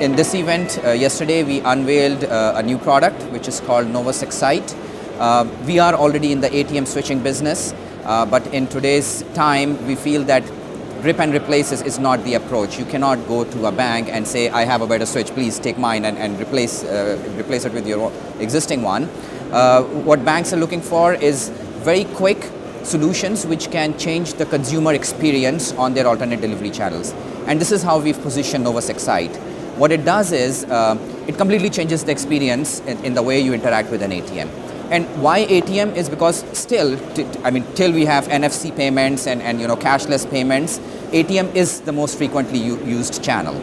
In this event, yesterday we unveiled a new product which is called Novus Xcite. We are already in the ATM switching business, but in today's time we feel that rip and replace is not the approach. You cannot go to a bank and say, I have a better switch, please take mine and replace it with your existing one. What banks are looking for is very quick solutions which can change the consumer experience on their alternate delivery channels. And this is how we've positioned Novus Xcite. What it does is, it completely changes the experience in the way you interact with an ATM. And why ATM is because still, till we have NFC payments and cashless payments, ATM is the most frequently used channel.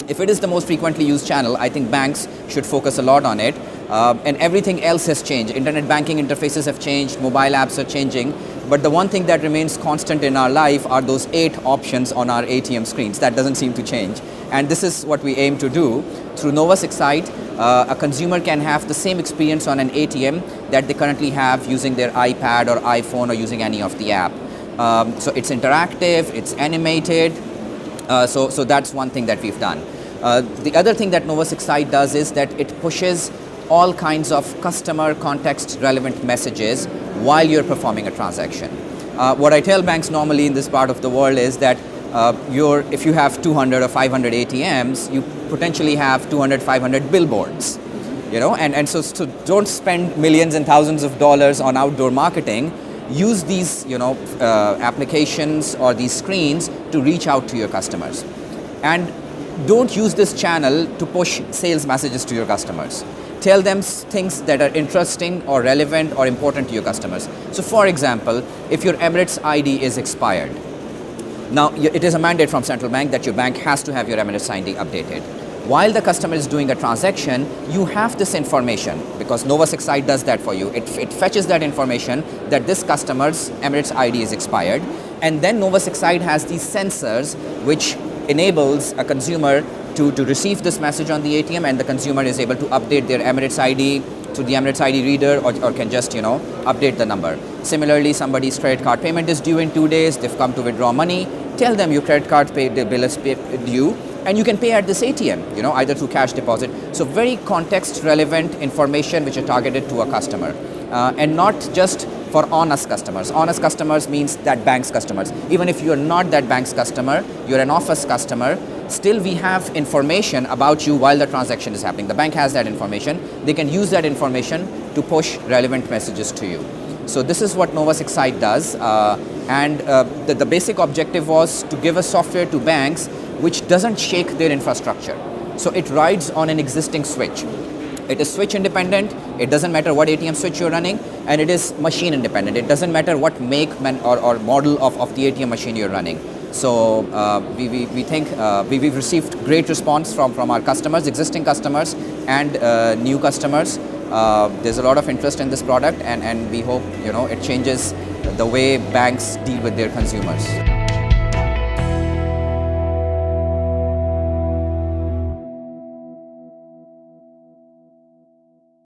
If it is the most frequently used channel, I think banks should focus a lot on it. And everything else has changed. Internet banking interfaces have changed, mobile apps are changing. But the one thing that remains constant in our life are those 8 options on our ATM screens. That doesn't seem to change. And this is what we aim to do. Through Novus Xcite, a consumer can have the same experience on an ATM that they currently have using their iPad or iPhone or using any of the app. So it's interactive, it's animated. So that's one thing that we've done. The other thing that Novus Xcite does is that it pushes all kinds of customer context relevant messages while you're performing a transaction. What I tell banks normally in this part of the world is that if you have 200 or 500 ATMs, you potentially have 200, 500 billboards, and so don't spend millions and thousands of dollars on outdoor marketing. Use these, applications or these screens to reach out to your customers. And don't use this channel to push sales messages to your customers. Tell them things that are interesting or relevant or important to your customers. So for example, if your Emirates ID is expired, now it is a mandate from central bank that your bank has to have your Emirates ID updated. While the customer is doing a transaction, you have this information because Novus Xcite does that for you. It fetches that information that this customer's Emirates ID is expired, and then Novus Xcite has these sensors which enables a consumer to receive this message on the ATM, and the consumer is able to update their Emirates ID to the Emirates ID reader or can just update the number. Similarly, somebody's credit card payment is due in 2 days, they've come to withdraw money, tell them your credit card bill is due and you can pay at this ATM, either through cash deposit. So very context relevant information which are targeted to a customer and not just for honest customers. Honest customers means that bank's customers. Even if you're not that bank's customer, you're an office customer, still we have information about you while the transaction is happening. The bank has that information. They can use that information to push relevant messages to you. So this is what Novus Xcite does. The basic objective was to give a software to banks which doesn't shake their infrastructure. So it rides on an existing switch. It is switch independent, it doesn't matter what ATM switch you're running, and it is machine independent. It doesn't matter what make or model of the ATM machine you're running. So we think we've received great response from our customers, existing customers and new customers. There's a lot of interest in this product and we hope it changes the way banks deal with their consumers.